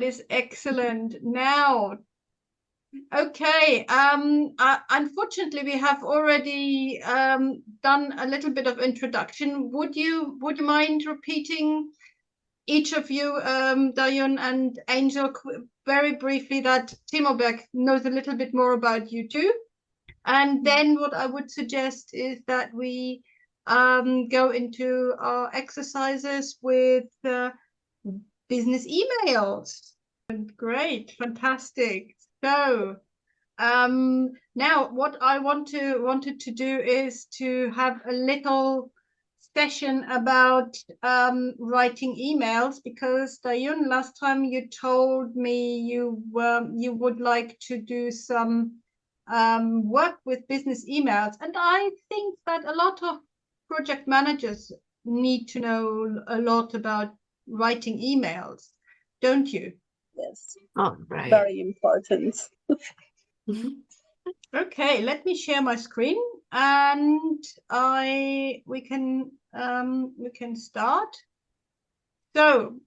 is excellent. Now, okay. Unfortunately, we have already done a little bit of introduction. Would you mind repeating each of you, Dayun and Angel, very briefly that Timurberg knows a little bit more about you too? And then what I would suggest is that we go into our exercises with business emails. Great, fantastic. So now what I wanted to do is to have a little session about writing emails, because Dayun, last time you told me you would like to do some work with business emails, and I think that a lot of project managers need to know a lot about writing emails, don't you? Yes, Oh, right. very important. Okay, let me share my screen and we can start. So,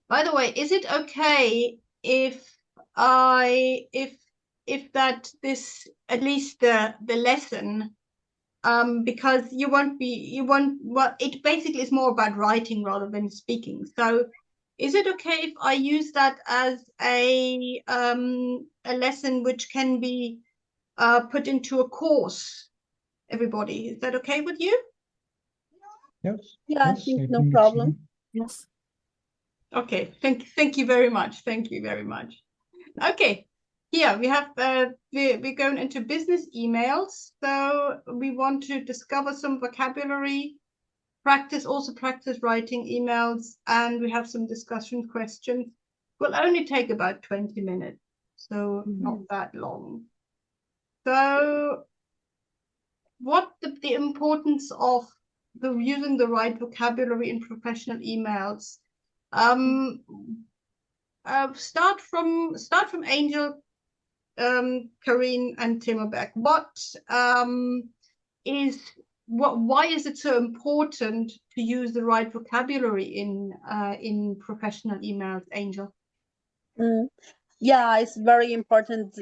by the way, is it okay if that this, at least the lesson, because well, it basically is more about writing rather than speaking. So is it okay if I use that as a lesson which can be put into a course, everybody? Is that okay with you? Yes. Yeah, I Yes, think I no think it's problem. fine. Yes. Okay, thank you very much. Thank you very much. Okay, here we have we're going into business emails. So we want to discover some vocabulary, practice writing emails, and we have some discussion questions. Will only take about 20 minutes, so not that long. So what the importance of using the right vocabulary in professional emails? Start from Angel, Karine, and Timurberg. Why is it so important to use the right vocabulary in professional emails, Angel? Yeah, it's very important.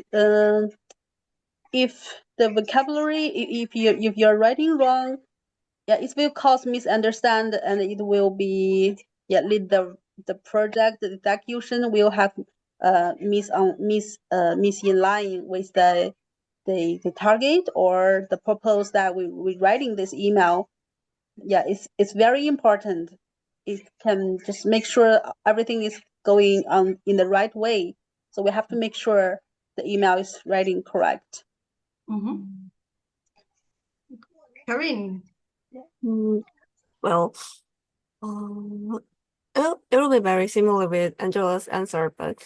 If the vocabulary, if you're writing wrong, yeah, it will cause misunderstand, and it will be lead the project, the execution will have miss in line with the target or the purpose that we writing this email. Yeah, it's very important. It can just make sure everything is going on in the right way. So we have to make sure the email is writing correct. Karine. Well, it'll be very similar with Angela's answer, but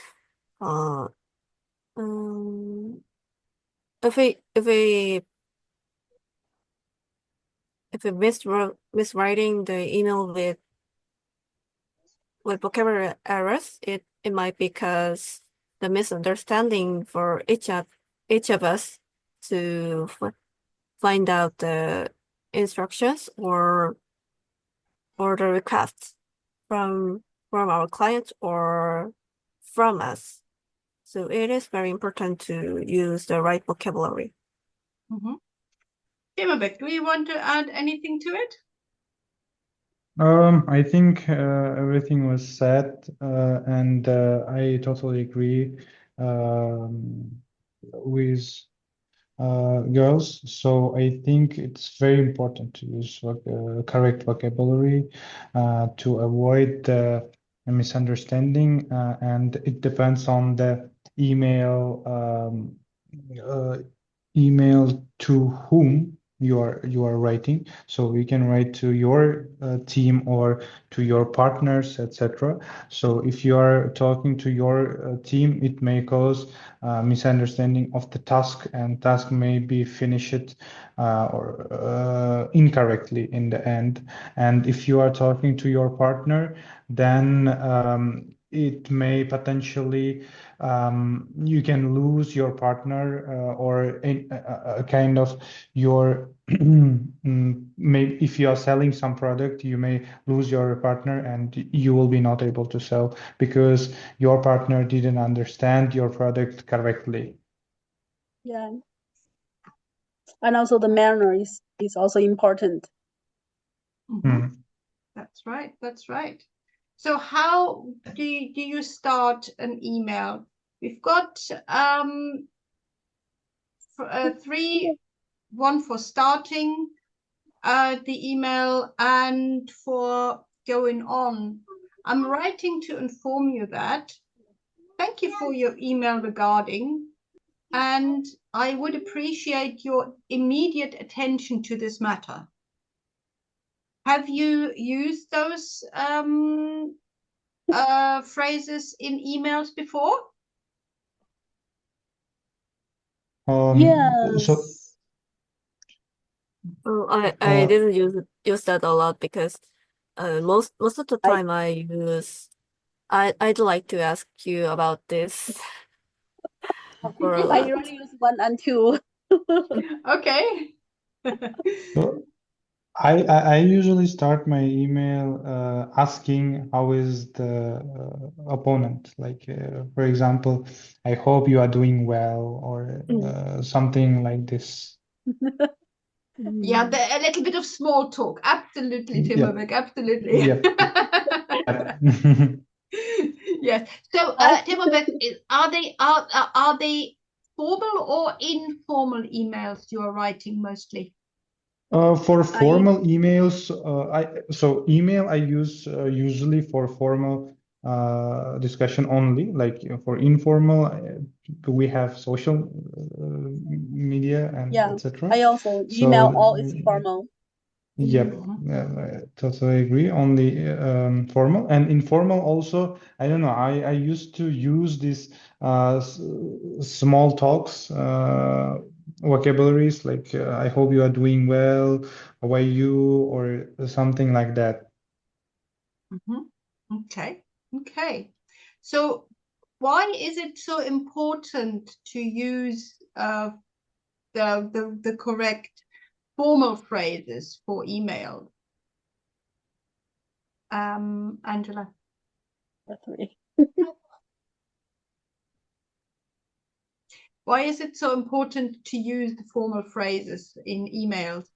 if we miswriting the email with vocabulary errors, it might be because the misunderstanding for each of us to find out the instructions or the requests from our clients or from us. So it is very important to use the right vocabulary. Timurberg, do you want to add anything to it? I think everything was said, and I totally agree with girls. So I think it's very important to use correct vocabulary to avoid misunderstanding, and it depends on the email to whom you are writing. So you can write to your team or to your partners, etc. So if you are talking to your team, it may cause misunderstanding of the task, and task may be finished or incorrectly in the end. And if you are talking to your partner, then it may potentially you can lose your partner or a kind of your maybe if you are selling some product, you may lose your partner and you will be not able to sell because your partner didn't understand your product correctly. Yeah. And also the manner is also important. That's right. That's right. So how do you start an email? We've got three, one for starting the email and for going on. I'm writing to inform you that. Thank you for your email regarding, and I would appreciate your immediate attention to this matter. Have you used those phrases in emails before? Yes. So Well, I didn't use that a lot because most of the time I'd like to ask you about this for a I lot. usually use 1 and 2. Okay. so I usually start my email asking how is the opponent. Like, for example, I hope you are doing well, or something like this. Yeah, a little bit of small talk. Absolutely, Yeah, Timurberg, absolutely. yeah. Yes. So, Timurberg, are they formal or informal emails you are writing mostly? For I formal emails, so email I use usually for formal discussion only. Like for informal, we have social media and yeah. etc. I also email So all is formal. yep, I totally agree. Only formal and informal also. I don't know. I used to use these small talks, vocabularies like I hope you are doing well, how are you, or something like that. Okay. Okay. So, why is it so important to use the correct formal phrases for email? Angela. Three. Why is it so important to use the formal phrases in emails?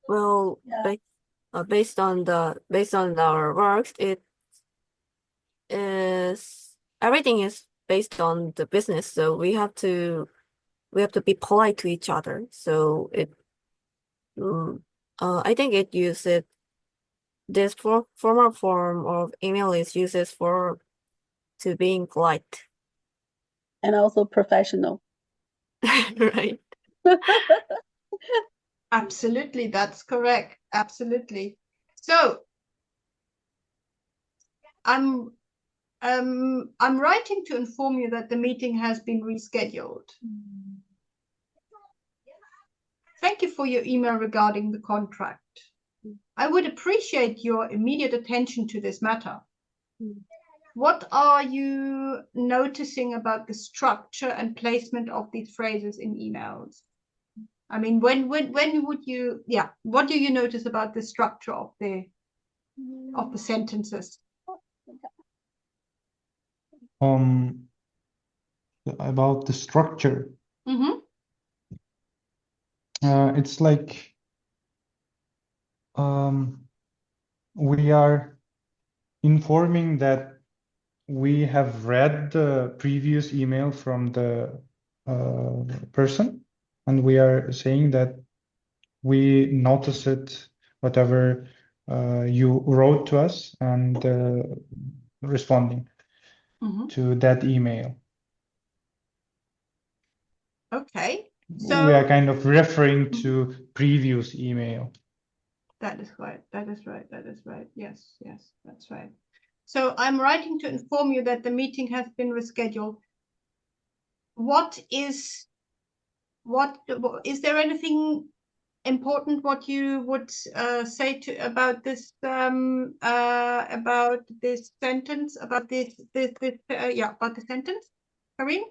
Well, Yeah. based on our works, it is everything is based on the business, so we have to be polite to each other. So I think it uses this formal form of email is uses for to being polite. And also professional. Right. Absolutely, that's correct. Absolutely. So I'm writing to inform you that the meeting has been rescheduled. Thank you for your email regarding the contract. I would appreciate your immediate attention to this matter. What are you noticing about the structure and placement of these phrases in emails? I mean, when would you, yeah, what do you notice about the structure of the sentences? About the structure. It's like we are informing that we have read the previous email from the person, and we are saying that we notice it, whatever you wrote to us, and responding to that email. Okay. So we are kind of referring to previous email. That is right. That is right. That is right. Yes, yes, that's right. So I'm writing to inform you that the meeting has been rescheduled. What is there anything important what you would say to about this sentence about this yeah, about the sentence, Karine?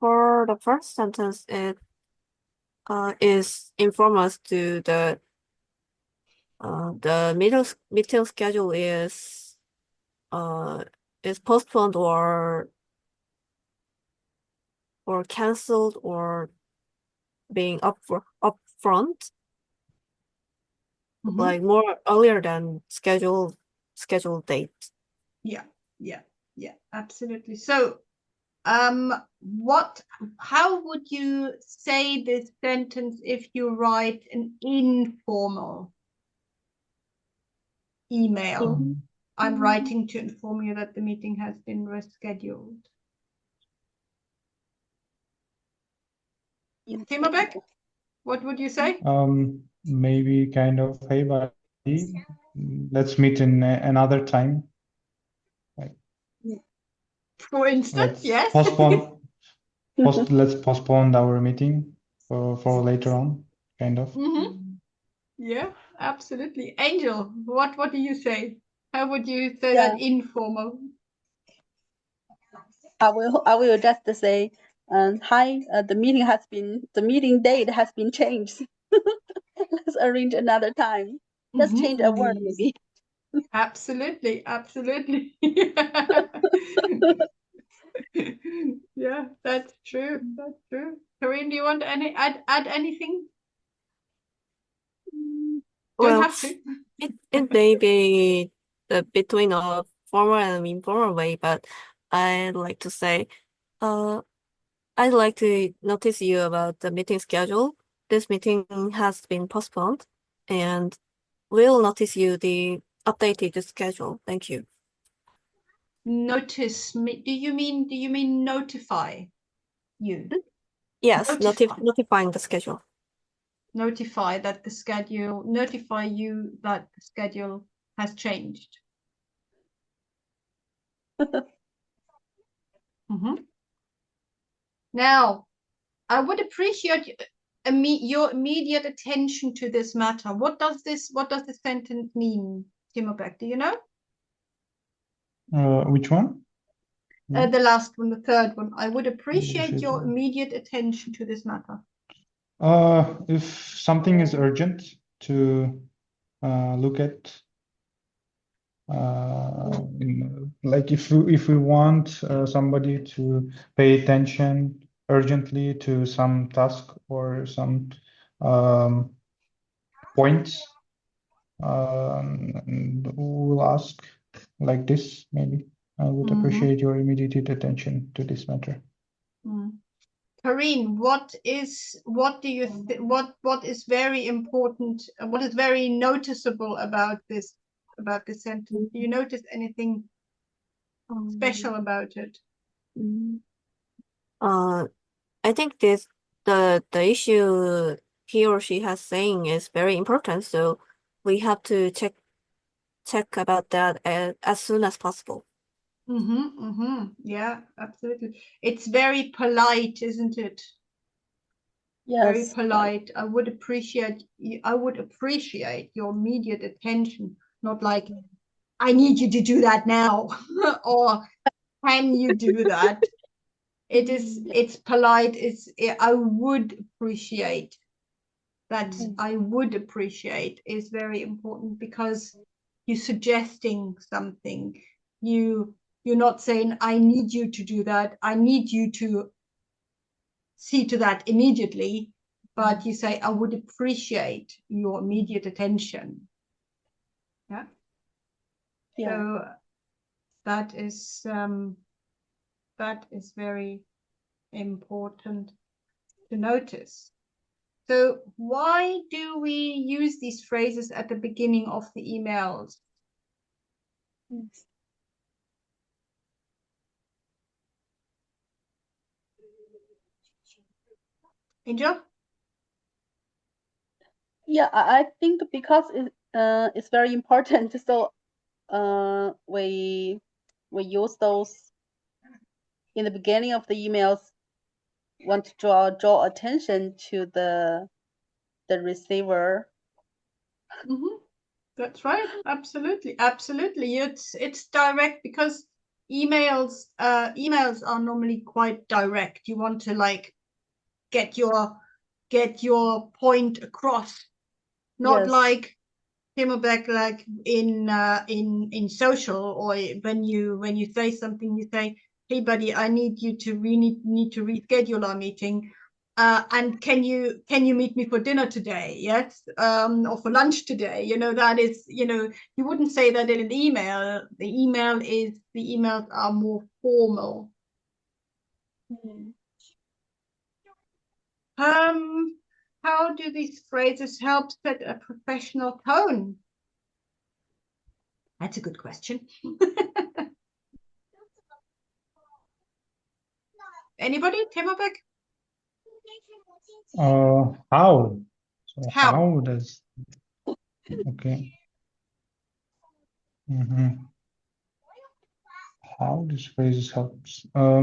For the first sentence, it is inform us to the meeting schedule is postponed or canceled or being upfront, like more earlier than scheduled date. Yeah, absolutely. So, how would you say this sentence if you write an informal email? I'm writing to inform you that the meeting has been rescheduled. Timurbeck, what would you say? Maybe kind of, hey buddy, let's meet in another time. Like, For instance, yes. Let's postpone our meeting for later on, kind of. Yeah, absolutely. Angel, what do you say? How would you say Yeah. that informal? I will just say, hi, the meeting date has been changed. Let's arrange another time. Just change a word maybe. Absolutely. Yeah, that's true. Karine, do you want to add anything? Don't Well, have to. it may be between a formal and informal way, but I'd like to say, I'd like to notice you about the meeting schedule. This meeting has been postponed, and we'll notice you the updated schedule. Thank you. Notice me. Do you mean notify you? Yes, Notify notifying the schedule. Notify you that the schedule has changed. Now, I would appreciate your immediate attention to this matter. What does this sentence mean, Timurbeck? Do you know? Which one? The last one, the third one. I would appreciate your immediate attention to this matter. If something is urgent to look at, like if we want somebody to pay attention urgently to some task or some points, we'll ask like this, maybe. I would appreciate your immediate attention to this matter. Karine, what is very important, what is very noticeable about this sentence? Do you notice anything special about it? I think the issue he or she has saying is very important, so we have to check about that as soon as possible. Yeah, absolutely. It's very polite, isn't it? Yes. Very polite. I would appreciate your immediate attention, not like, I need you to do that now, or can you do that? It's polite. I would appreciate that. I would appreciate is very important because you're suggesting something. You're not saying, I need you to do that. I need you to see to that immediately, but you say, I would appreciate your immediate attention. Yeah. So that is very important to notice. So why do we use these phrases at the beginning of the emails? Angel? Yeah, I think because it's very important. So we use those in the beginning of the emails. Want to draw attention to the the receiver. That's right. Absolutely. Absolutely. It's direct because emails are normally quite direct. You want to like get your point across, not Yes. like back like in social, or when you say something, you say, hey buddy, we need to reschedule our meeting, and can you meet me for dinner today? Yes, or for lunch today. That is, you wouldn't say that in an email. The emails are more formal. How do these phrases help set a professional tone? That's a good question. Anybody? Timberbeck? How? So How? how does okay? How these phrases helps? How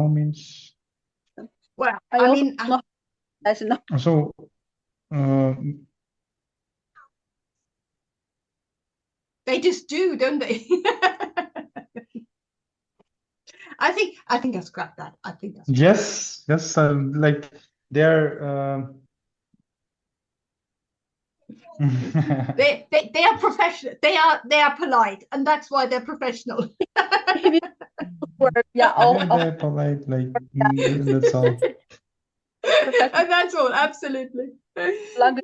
means Well, I also mean, know national. so. They just do, don't they? I think I scrapped that. I think that's Yes, like they're they are professional. They are polite, and that's why they're professional. Yeah, all they're polite, like that's all. And that's all, absolutely. language.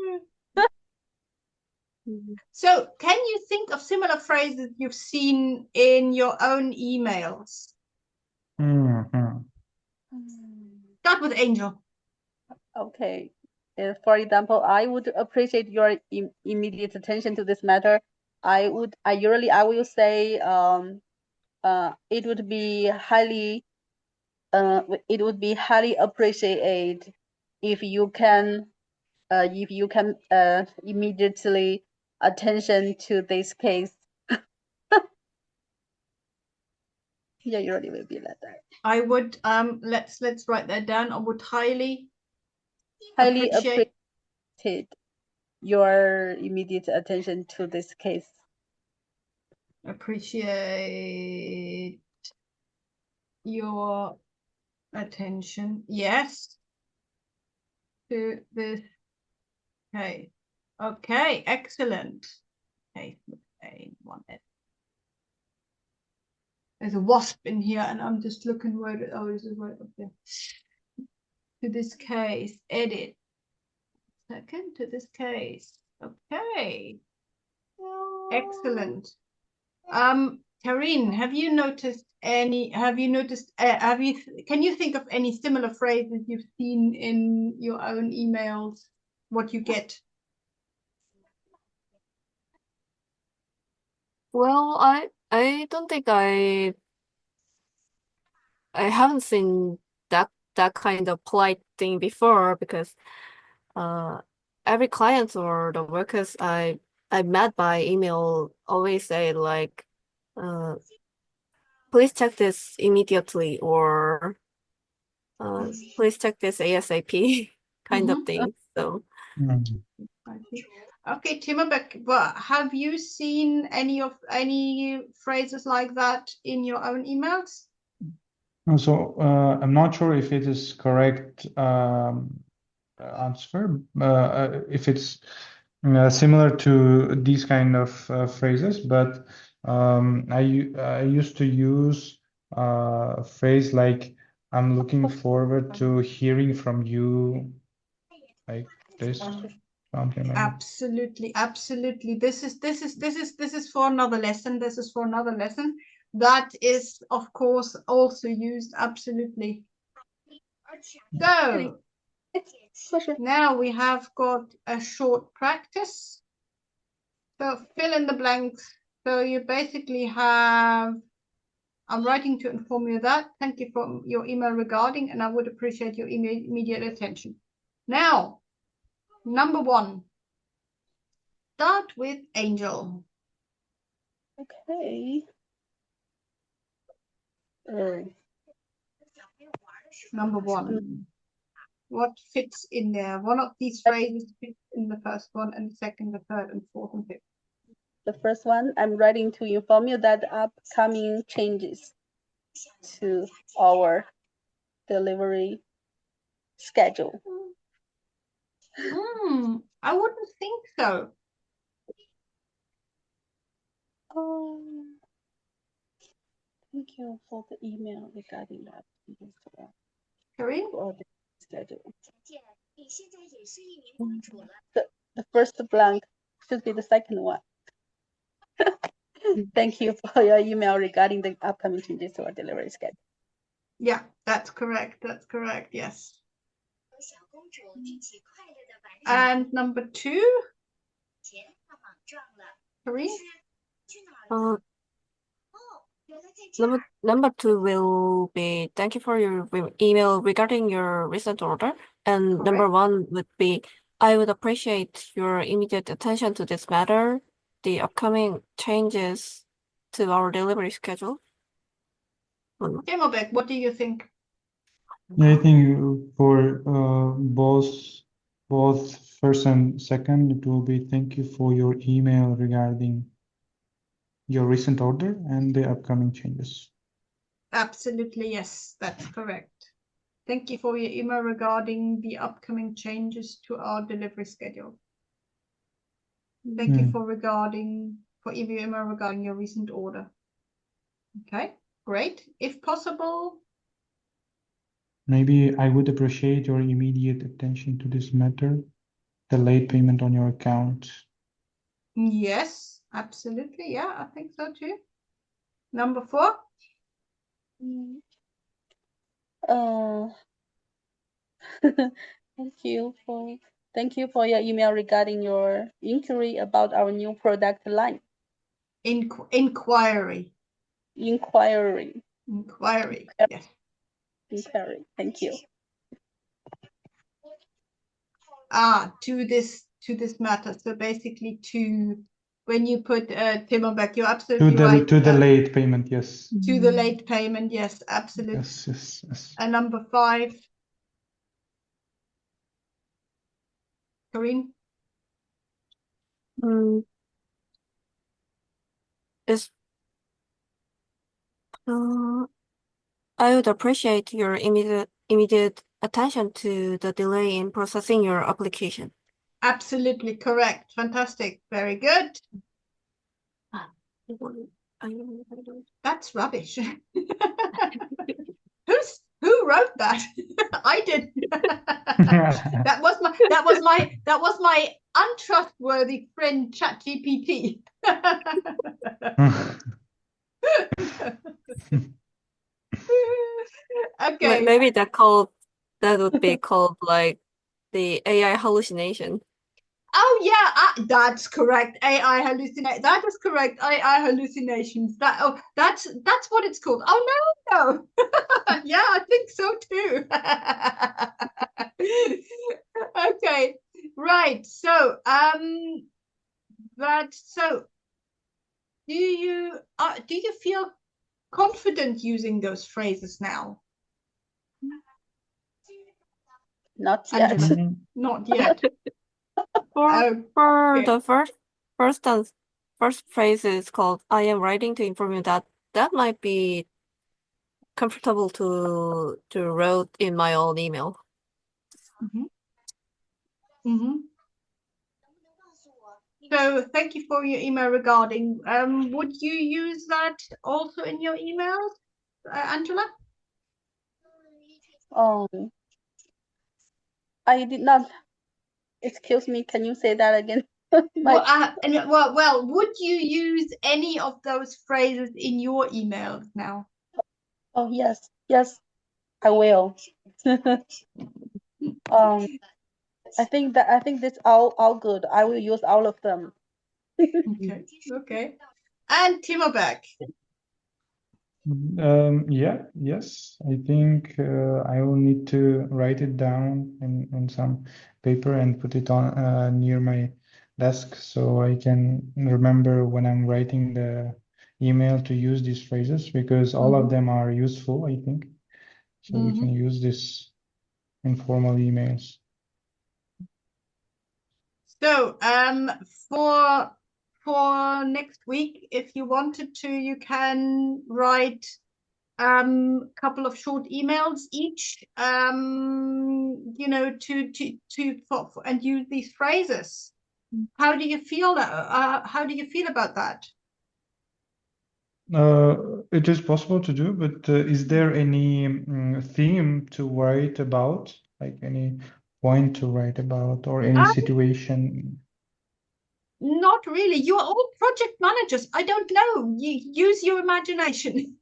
So, can you think of similar phrases you've seen in your own emails? Start with Angel. Okay. For example, I would appreciate your immediate attention to this matter. I will say, it would be highly appreciated if you can immediately attention to this case. Yeah, usually will be like that. I would let's write that down. I would highly appreciate your immediate attention to this case. Appreciate your attention. Yes. To this case. Okay, excellent. Okay, one. There's a wasp in here, and I'm just looking where it. Oh, this is right up there. To this case, edit. Second to this case. Okay. Excellent. Karine, can you think of any similar phrases you've seen in your own emails? What you get? Well, I don't think I haven't seen that kind of polite thing before, because every client or the workers I met by email always say like, please check this immediately, or please check this ASAP kind of thing. So Okay, Timberbeck, but have you seen any phrases like that in your own emails? So I'm not sure if it is correct answer. If it's similar to these kind of phrases, but I used to use a phrase like "I'm looking forward to hearing from you," like this, something like that. Absolutely. This is for another lesson. This is for another lesson. That is, of course, also used. Absolutely. So now we have got a short practice. So fill in the blanks. So you basically have, I'm writing to inform you that. Thank you for your email regarding, and I would appreciate your immediate attention. Now, number 1. Start with Angel. Okay. Number 1. what fits in there. One of these phrases fits in the first one, and the second, the third, and fourth, and fifth. The first one, I'm writing to inform you that upcoming changes to our delivery schedule. I wouldn't think so. Thank you for the email regarding that. Kareem? For the schedule. The first blank should be the second one. Thank you for your email regarding the upcoming changes to our delivery schedule. Yeah, that's correct. That's correct. Yes. And number 2? Kareem? Number 2 will be thank you for your email regarding your recent order. And number 1 would be I would appreciate your immediate attention to this matter, the upcoming changes to our delivery schedule. Timobek, what do you think? I think for both first and second, it will be thank you for your email regarding your recent order and the upcoming changes. Absolutely, yes, that's correct. Thank you for your email regarding the upcoming changes to our delivery schedule. Thank you for your email regarding your recent order. Okay, great. If possible, maybe I would appreciate your immediate attention to this matter, the late payment on your account. Yes, absolutely. Yeah, I think so too. Number 4. Thank you for your email regarding your inquiry about our new product line. Inquiry. Inquiry. Yes. Inquiry. Thank you. To this matter. So basically, when you put Timberback, you're absolutely right. To the late payment, yes. To the late payment, yes, absolutely. Yes. And number 5, Kareem? I would appreciate your immediate attention to the delay in processing your application. Absolutely correct. Fantastic. Very good. That's rubbish. Who wrote that? I did. that was my untrustworthy friend ChatGPT. Okay. Maybe that would be called like the AI hallucination. Oh yeah, that's correct. AI hallucinate. That is correct. AI hallucinations. That's what it's called. Oh no. Yeah, I think so too. Okay, right. So do you feel confident using those phrases now? Not yet. Angela? Not yet. For the first phrase is called I am writing to inform you that might be comfortable to wrote in my own email. So thank you for your email regarding would you use that also in your emails, Angela? I did not. Excuse me, can you say that again? Well, would you use any of those phrases in your emails now? Oh yes, I will. I think that's all good. I will use all of them. Okay. And Timobek. Yes. I think I will need to write it down on some paper and put it on near my desk so I can remember when I'm writing the email to use these phrases because all of them are useful, I think. So we can use this informal emails. So, for next week, if you wanted to, you can write couple of short emails each, you know, and use these phrases. How do you feel? How do you feel about that? It is possible to do, but is there any theme to write about, like any point to write about, or any situation? Not really. You are all project managers. I don't know. You use your imagination.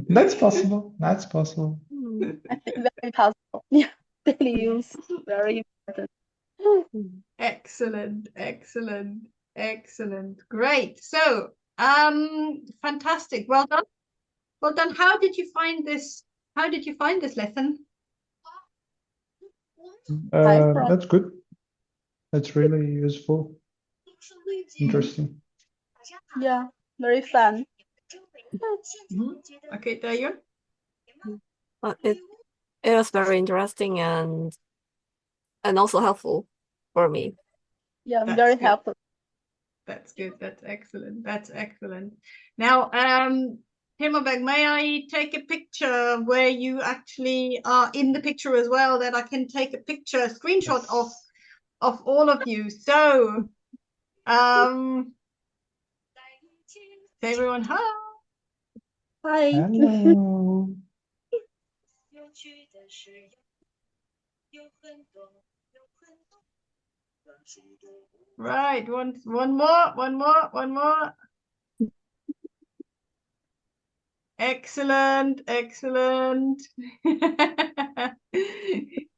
That's possible. That's possible. I think very possible. Yeah, daily use very important. Excellent, excellent, excellent. Great. So, fantastic. Well done. Well done. How did you find this? How did you find this lesson? That's good. That's really useful. Interesting. Yeah, very fun. Okay, Dayon. It was very interesting and also helpful for me. Yeah, That's very good. helpful. That's good. That's excellent. That's excellent. Now, Timmerberg, may I take a picture where you actually are in the picture as well, that I can take a picture, a screenshot of all of you. So, say everyone hi. Hi. Hello. Right, one more. Excellent, excellent.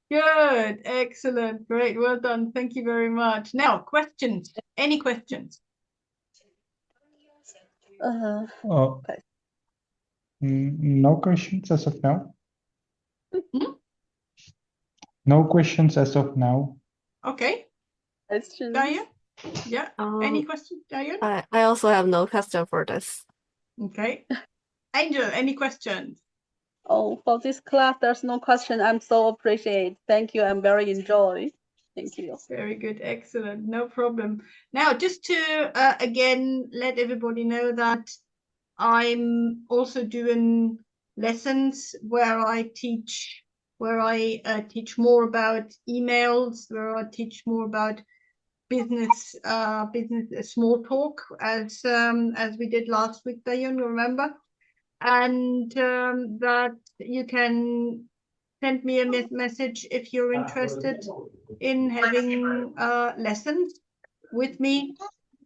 Good, excellent, great, well done. Thank you very much. Now, questions. Any questions? Oh, Okay. no questions as of now. Hmm? No questions as of now. Okay, Questions? Diane? Yeah, any questions, Diane? I also have no question for this. Okay. Angel, any questions? Oh, for this class, there's no question. I'm so appreciate. Thank you. I'm very enjoy. Thank you. Very good, excellent, no problem. Now, just to again let everybody know that I'm also doing lessons where I teach more about emails, where I teach more about business small talk, as we did last week, Dayon, remember? And that you can send me a message if you're interested in having lessons with me,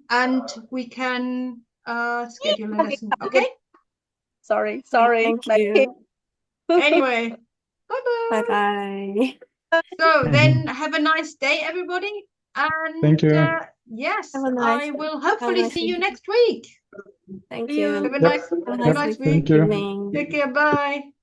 and we can schedule a lesson. Okay? Sorry. Thank My kid. you. Anyway, bye-bye. Bye-bye. So then have a nice day, everybody. And Thank you. yes, Have a nice- I will have a hopefully nice see you evening. next week. Thank See you. you. Have a Yep. nice, Have a have a nice nice Thank week. you. evening. Take care. Bye.